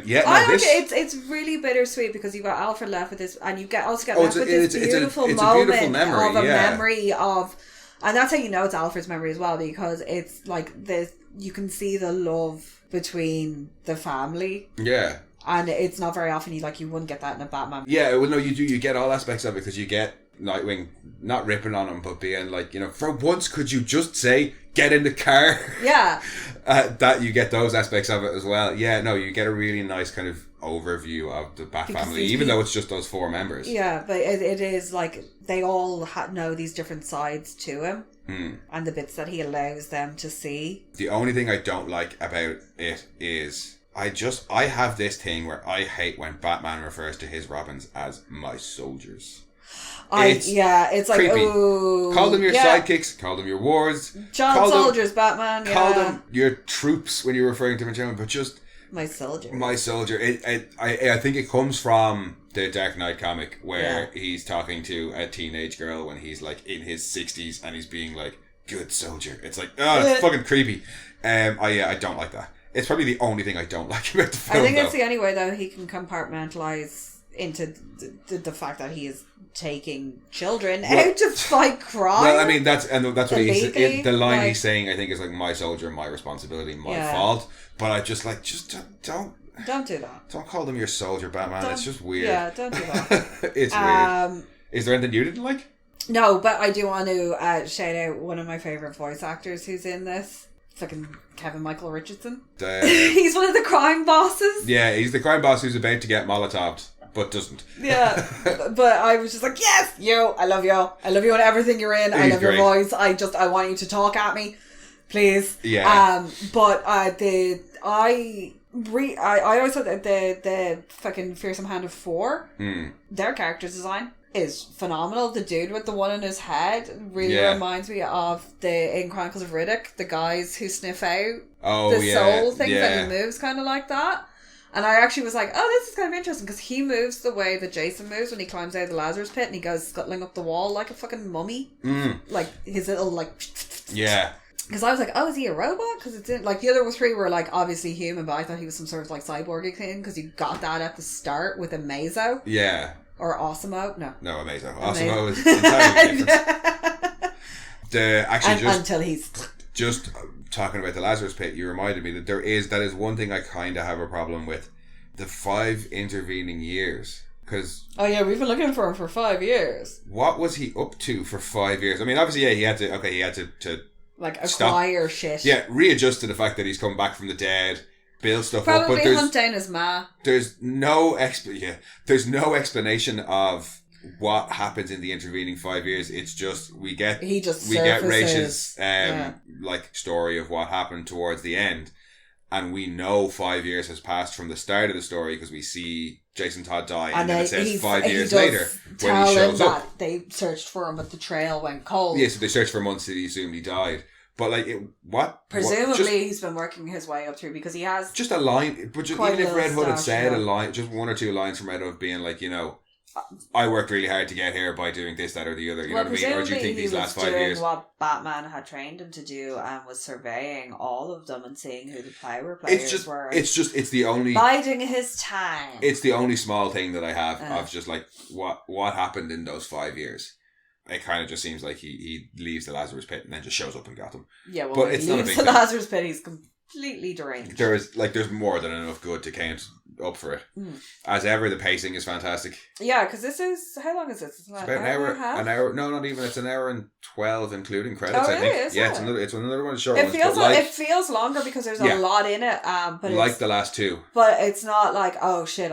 It's really bittersweet because you've got Alfred left with this, and you also get left with this beautiful moment of a memory of, and that's how you know it's Alfred's memory as well, because it's like this. You can see the love between the family. Yeah. And it's not very often you wouldn't get that in a Batman. Yeah, well, no, you do. You get all aspects of it because you get Nightwing not ripping on him, but being like, for once, could you just say, get in the car? Yeah. That you get those aspects of it as well. Yeah, no, you get a really nice kind of overview of the Bat family, even though it's just those 4 members. Yeah, but it is like they all know these different sides to him. And the bits that he allows them to see. The only thing I don't like about it is I have this thing where I hate when Batman refers to his Robins as my soldiers. It's like, creepy. Oh, call them your sidekicks, call them your wards, soldiers, Batman. Call them your troops when you're referring to them in general, but just my soldier. My soldier. I think it comes from the Dark Knight comic where he's talking to a teenage girl when he's like in his 60s and he's being like, good soldier. It's like, it's fucking creepy. I don't like that. It's probably the only thing I don't like about the film. I think it's the only way though he can compartmentalize into the fact that he is taking children out to fight crime. Well, I mean that's what he's the line he's saying. I think is like, my soldier, my responsibility, my fault. But I just don't do that. Don't call them your soldier, Batman. It's just weird. Yeah, don't do that. It's weird. Is there anything you didn't like? No, but I do want to shout out one of my favourite voice actors who's in this. Fucking Kevin Michael Richardson. He's one of the crime bosses. Yeah, he's the crime boss who's about to get Molotoved, but doesn't. Yeah, but I was just like, yes, I love you. I love you in everything you're in. I love your voice. I want you to talk at me, please. Yeah. But I always thought that the fucking Fearsome Hand of 4, their character design is phenomenal. The dude with the one in his head really reminds me of in Chronicles of Riddick, the guys who sniff out the soul thing that he moves kind of like that. And I actually was like, this is kind of interesting because he moves the way that Jason moves when he climbs out of the Lazarus pit and he goes scuttling up the wall like a fucking mummy. Like his little yeah. Because I was like, is he a robot? Because it's in, like, the other 3 were like obviously human, but I thought he was some sort of like cyborgy thing because you got that at the start with Amazo. Yeah. Or Osimo? No, Amazo. Osimo is entirely different. Until he's just talking about the Lazarus Pit, you reminded me that that is one thing I kind of have a problem with. The 5 intervening years. Because we've been looking for him for 5 years. What was he up to for 5 years? I mean, obviously, he had to like acquire shit. Yeah, readjust to the fact that he's come back from the dead, build stuff Probably up. But hunt down his ma. There's no explanation of what happens in the intervening 5 years. It's just we get Raish's story of what happened towards the end, and we know 5 years has passed from the start of the story because we see Jason Todd die, and then it says 5 years later when he shows up. They searched for him, but the trail went cold. Yeah, so they searched for months and he assumed he died. But presumably he's been working his way up through because he has just a line. But even if Red Hood had said a line, just 1 or 2 lines from Red Hood being like, I worked really hard to get here by doing this, that, or the other. You know what I mean? Or do you think these last 5 years? What Batman had trained him to do and was surveying all of them and seeing who the players were. It's the only biding his time. It's the only small thing that I have of just like what happened in those 5 years. It kind of just seems like he leaves the Lazarus Pit and then just shows up in Gotham. Yeah, well, but it's not a big thing. Lazarus Pit, he's completely deranged. There's more than enough good to count up for it. As ever, the pacing is fantastic. Yeah, because this is, how long is this? It's about an hour. An hour? No, not even. It's an hour and 12, including credits. I think. Is it's another one of the short ones. It feels longer because there's a lot in it. But like the last 2. But it's not like, oh shit,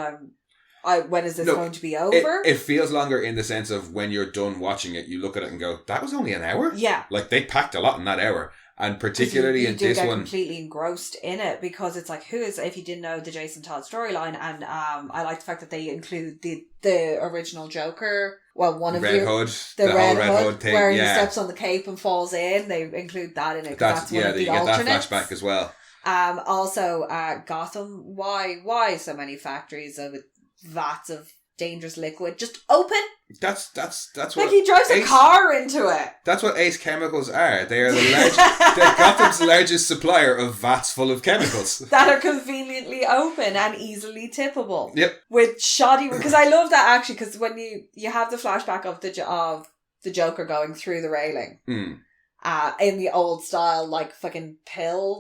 when is this going to be over? It feels longer in the sense of when you're done watching it, you look at it and go, that was only an hour? Yeah. Like, they packed a lot in that hour. And particularly in this one, completely engrossed in it because it's like, if you didn't know the Jason Todd storyline, and I like the fact that they include the original Joker. Well, one of Red Hood, the Red Hood thing, where he steps on the cape and falls in. They include that in it. That's one of the you alternates. get that flashback as well. Also, Gotham, why so many factories with vats of dangerous liquid just open? That's what, like, he drives a car into it. That's what Ace Chemicals are. They are they're Gotham's largest supplier of vats full of chemicals that are conveniently open and easily tippable. Yep. With shoddy, because I love that actually, because when you have the flashback of the Joker going through the railing. In the old style, like fucking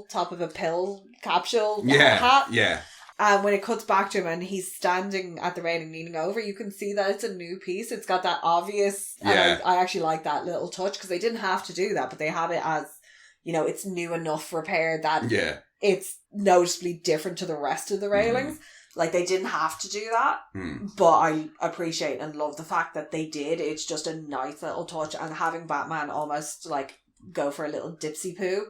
top of a pill capsule hat. Yeah. And when it cuts back to him and he's standing at the railing leaning over, you can see that it's a new piece. It's got that obvious... And I actually like that little touch because they didn't have to do that, but they have it as, it's new enough repair that it's noticeably different to the rest of the railings. Like, they didn't have to do that, but I appreciate and love the fact that they did. It's just a nice little touch, and having Batman almost, like, go for a little dipsy poo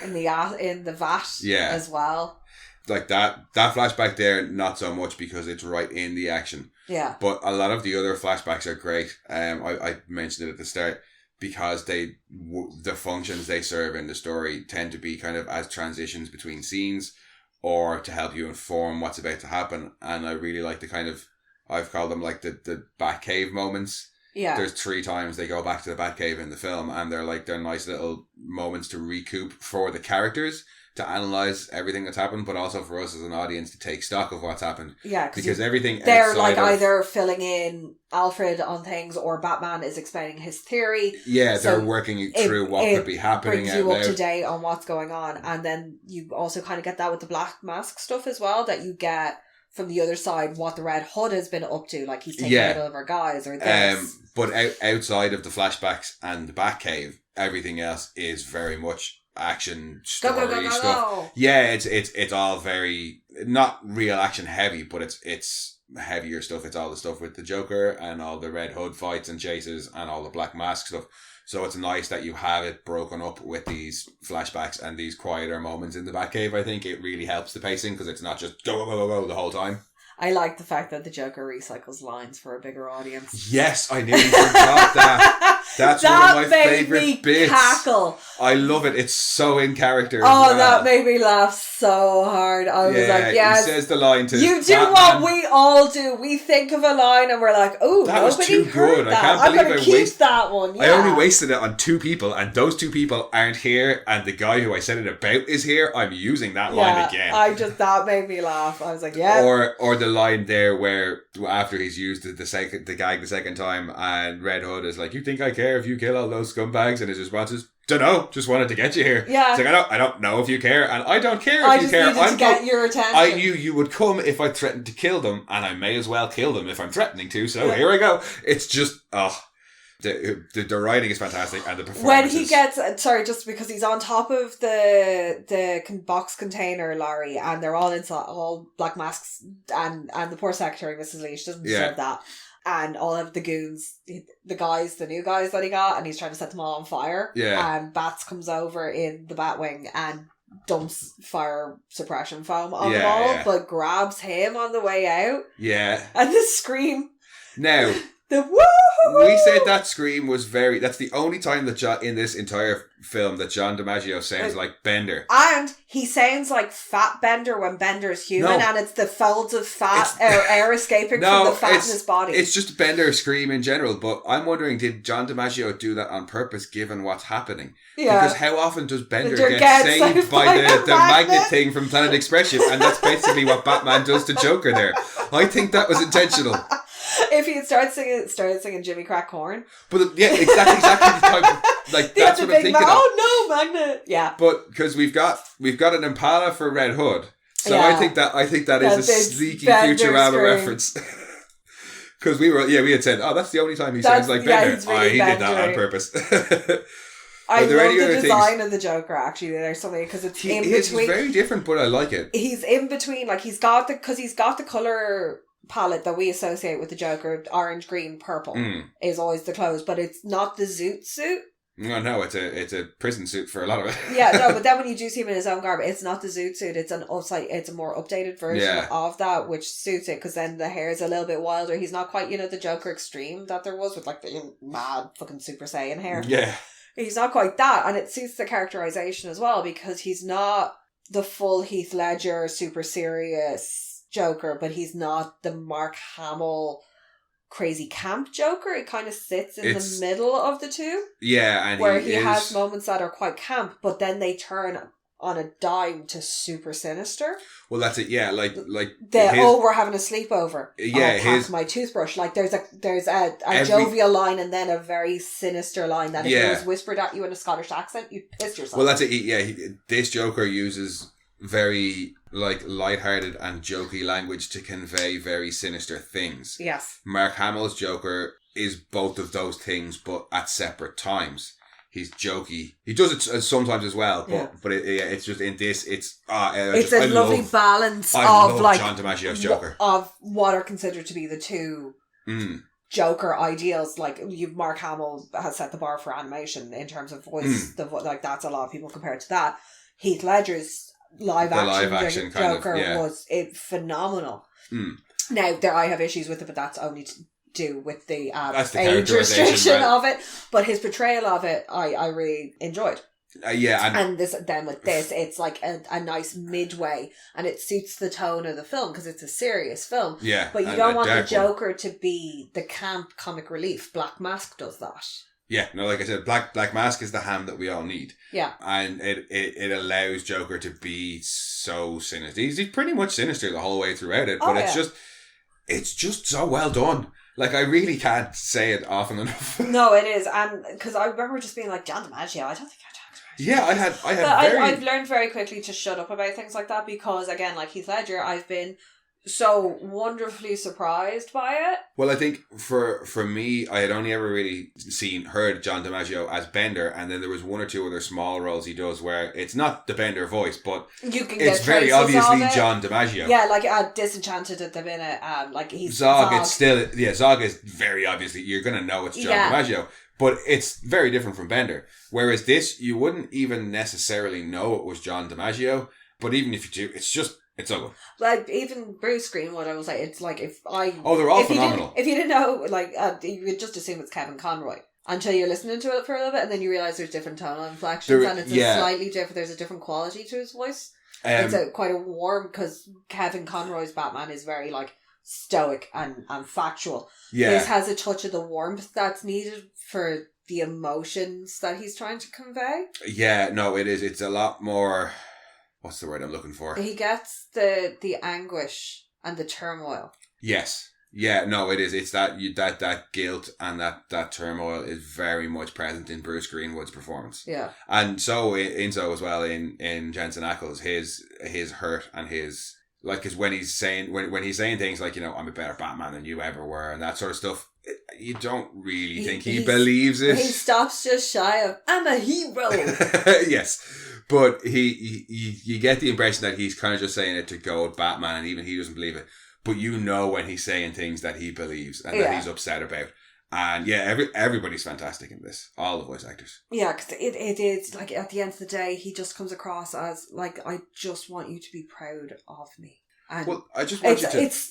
in the vat as well. Like that flashback there, not so much because it's right in the action. Yeah. But a lot of the other flashbacks are great. I mentioned it at the start because the functions they serve in the story tend to be kind of as transitions between scenes or to help you inform what's about to happen. And I really like the kind of, I've called them like the Batcave moments. Yeah. There's 3 times they go back to the Batcave in the film, and they're nice little moments to recoup for the characters, to analyze everything that's happened, but also for us as an audience to take stock of what's happened. Yeah, because everything they're like either filling in Alfred on things or Batman is explaining his theory. Yeah, they're working through what could be happening. Brings you up to date on what's going on, and then you also kind of get that with the Black Mask stuff as well, that you get from the other side what the Red Hood has been up to, like he's taking out of our guys or this. But outside of the flashbacks and the Batcave, everything else is very much action story stuff. Yeah, it's all very not real action heavy, but it's heavier stuff. It's all the stuff with the Joker and all the Red Hood fights and chases and all the Black Mask stuff. So it's nice that you have it broken up with these flashbacks and these quieter moments in the Batcave. I think it really helps the pacing because it's not just go, go, go, go the whole time. I like the fact that the Joker recycles lines for a bigger audience. Yes, I nearly forgot that. That's one of my favourite bits. Cackle. I love it. It's so in character. Oh, that made me laugh so hard. I was like, yes. He says the line to you do Batman. what we all do. We think of a line and we're like, oh, that was too good. That. I can't I'm believe going to keep that one. Yeah. I only wasted it on 2 people, and those 2 people aren't here, and the guy who I said it about is here. I'm using that line again. That made me laugh. I was like, yeah. Or the line there where after he's used the gag the second time, and Red Hood is like, you think I care if you kill all those scumbags? And his response is, dunno, just wanted to get you here. Yeah. It's like, I don't know if you care, and I don't care if you care. I just needed to get your attention. I knew you would come if I threatened to kill them, and I may as well kill them if I'm threatening to, so here I go. It's just, the writing is fantastic, and the performance when he gets just because he's on top of the box container lorry, and they're all inside, all Black Masks, and the poor secretary Mrs. Lee, she doesn't deserve that, and all of the goons, the new guys that he got, and he's trying to set them all on fire. And Bats comes over in the Batwing and dumps fire suppression foam on them all, but grabs him on the way out. And the scream. Now, the woo! We said that scream was that's the only time that in this entire film that John DiMaggio sounds like Bender. And he sounds like Fat Bender when Bender's human, and it's the folds of fat air escaping from the fat in his body. It's just Bender scream in general, but I'm wondering, did John DiMaggio do that on purpose given what's happening? Because how often does Bender get saved by the magnet thing from Planet Express ship? And that's basically what Batman does to Joker there. I think that was intentional. If he had started singing Jimmy Crack Corn. But exactly the type of, like, that's what I'm thinking of. Oh no, magnet. Yeah. But because we've got an Impala for Red Hood. So I think that is a sneaky Futurama reference. Because we had said, that's the only time he sounds like Bender. Really he did that on purpose. I love the design of the Joker, actually. There's something, because it's in between. It's very different, but I like it. He's in between, like, he's got the colour palette that we associate with the Joker, orange, green, purple, is always the clothes, but it's not the zoot suit. No, it's a prison suit for a lot of it. But then when you do see him in his own garb, it's not the zoot suit, it's a more updated version of that, which suits it, because then the hair is a little bit wilder. He's not quite, the Joker extreme that there was with, like, the mad fucking Super Saiyan hair. Yeah. He's not quite that, and it suits the characterization as well, because he's not the full Heath Ledger super serious Joker, but he's not the Mark Hamill crazy camp Joker. It kind of sits in the middle of the two. Yeah, and where he has moments that are quite camp, but then they turn on a dime to super sinister. Well, that's it. Yeah, like we're having a sleepover. Yeah, I'll pack my toothbrush. Like there's a jovial line and then a very sinister line that if it was whispered at you in a Scottish accent, you'd piss yourself. Well, that's it. Yeah, this Joker uses very like lighthearted and jokey language to convey very sinister things. Yes. Mark Hamill's Joker is both of those things, but at separate times. He's jokey. He does it sometimes as well, but it's just in this. It's a lovely balance of like John DiMaggio's Joker of what are considered to be the two Joker ideals. Like Mark Hamill has set the bar for animation in terms of voice. Like that's a lot of people compare it to that. Heath Ledger's live action Joker was phenomenal. Now I have issues with it, but that's only do with the age restriction of it, but his portrayal of it I really enjoyed. And with this it's like a nice midway, and it suits the tone of the film because it's a serious film, but you don't want the Joker to be the camp comic relief. Black Mask does that. Like I said, Black Mask is the ham that we all need. And it allows Joker to be so sinister. He's pretty much sinister the whole way throughout it, but it's just so well done. Like, I really can't say it often enough. No, it is. And because I remember just being like, John DiMaggio, I don't think I talked about it. I've learned very quickly to shut up about things like that because, again, like Heath Ledger, I've been so wonderfully surprised by it. Well, I think for me, I had only ever really heard John DiMaggio as Bender, and then there was one or two other small roles he does where it's not the Bender voice, but it's very obviously John DiMaggio. Yeah, like Disenchanted at the minute, like he's Zog. It's still Zog is very obviously, you're gonna know it's John DiMaggio, but it's very different from Bender. Whereas this, you wouldn't even necessarily know it was John DiMaggio, but even if you do, it's so good. Like, even Bruce Greenwood, I was like, it's like they're all phenomenal. If you didn't know, like, you would just assume it's Kevin Conroy until you're listening to it for a little bit, and then you realise there's different tonal inflections, and it's slightly different, there's a different quality to his voice. It's quite a warm, because Kevin Conroy's Batman is very, like, stoic and factual. This has a touch of the warmth that's needed for the emotions that he's trying to convey. Yeah, no, it is. It's a lot more... What's the word I'm looking for? He gets the anguish and the turmoil. Yes. Yeah, no, it is. It's that guilt and that turmoil is very much present in Bruce Greenwood's performance. Yeah. And so as well in Jensen Ackles, his hurt and his, like, because when he's saying things like, I'm a better Batman than you ever were and that sort of stuff, you don't really think he believes it. He stops just shy of, I'm a hero. Yes. But you get the impression that he's kind of just saying it to go with Batman, and even he doesn't believe it. But when he's saying things that he believes and that he's upset about. And everybody's fantastic in this. All the voice actors. Yeah, because it is, like, at the end of the day, he just comes across as, like, I just want you to be proud of me. And I just want you to... just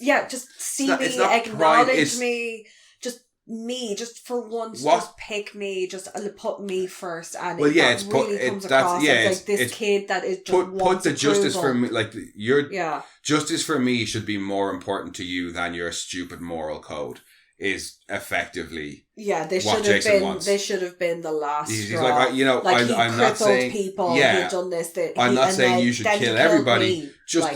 see me, acknowledge me, just for once, just pick me, just put me first, and comes across as like this kid that is just put the justice for me, like justice for me should be more important to you than your stupid moral code. Is effectively This should have been the last he's straw. Like, I'm not saying people who've done this. I'm not saying you should kill everybody. Surely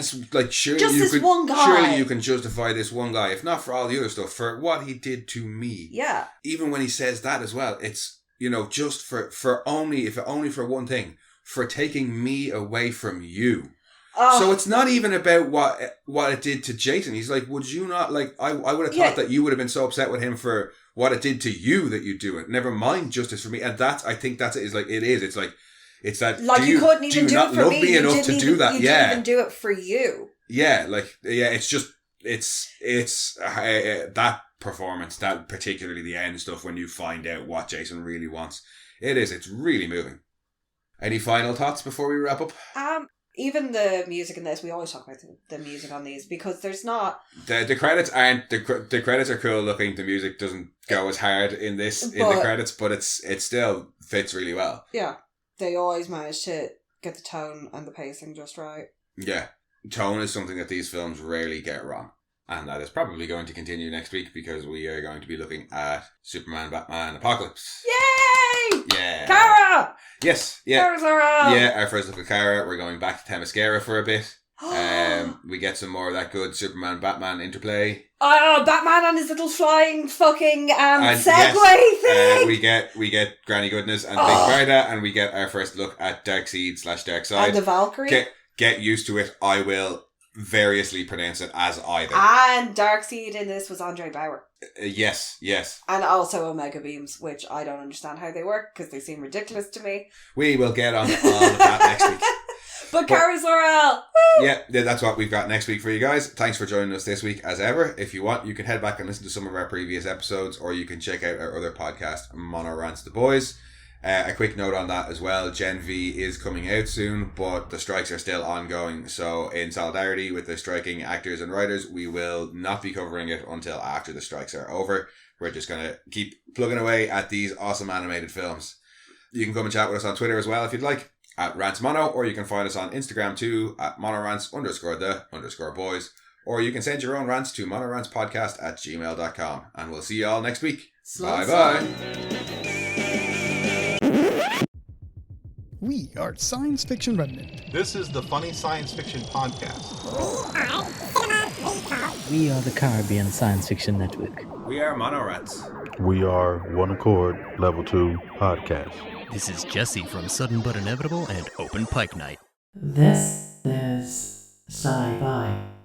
you can justify this one guy, if not for all the other stuff, for what he did to me. Yeah. Even when he says that as well, it's just for only for one thing, for taking me away from you. So it's not even about what it did to Jason. He's like, would you not, like, I would have thought that you would have been so upset with him for what it did to you that you do it. Never mind justice for me. And I think that's it. It's like, it is. It's like, it's that. Like, you couldn't even do it for me. You enough to do that. You didn't even do it for you. Yeah. Like, it's just, it's that performance, that particularly the end stuff when you find out what Jason really wants. It's really moving. Any final thoughts before we wrap up? Even the music in this, we always talk about the music on these because there's not... The credits aren't... The credits are cool looking. The music doesn't go as hard in the credits, but it still fits really well. Yeah. They always manage to get the tone and the pacing just right. Yeah. Tone is something that these films rarely get wrong. And that is probably going to continue next week because we are going to be looking at Superman, Batman, Apocalypse. Yay! Yeah. Kara! Yes. Yeah. Kara's around! Yeah, our first look at Kara. We're going back to Themyscira for a bit. We get some more of that good Superman, Batman interplay. Oh, Batman on his little flying fucking Segway yes, thing! we get Granny Goodness and Big Barda, and we get our first look at Darkseid / Darkseid. And the Valkyrie. Get used to it. I will variously pronounce it as either. And Darkseid in this was Andre Bauer. Yes. And also Omega Beams, which I don't understand how they work because they seem ridiculous to me. We will get on all of that next week. But Kara Zor-El! Yeah, that's what we've got next week for you guys. Thanks for joining us this week as ever. If you want, you can head back and listen to some of our previous episodes, or you can check out our other podcast, Mono Rants the Boys. A quick note on that as well, Gen V is coming out soon, but the strikes are still ongoing, so in solidarity with the striking actors and writers, we will not be covering it until after the strikes are over. We're just going to keep plugging away at these awesome animated films. You can come and chat with us on Twitter as well if you'd like, at RantsMono, or you can find us on Instagram too, at monorants_the_boys, or you can send your own rants to monorantspodcast@gmail.com, and we'll see you all next week. Bye-bye. We are Science Fiction Remnant. This is the Funny Science Fiction Podcast. We are the Caribbean Science Fiction Network. We are Monorants. We are One Accord Level 2 Podcast. This is Jesse from Sudden But Inevitable and Open Pike Night. This is Sci-Fi.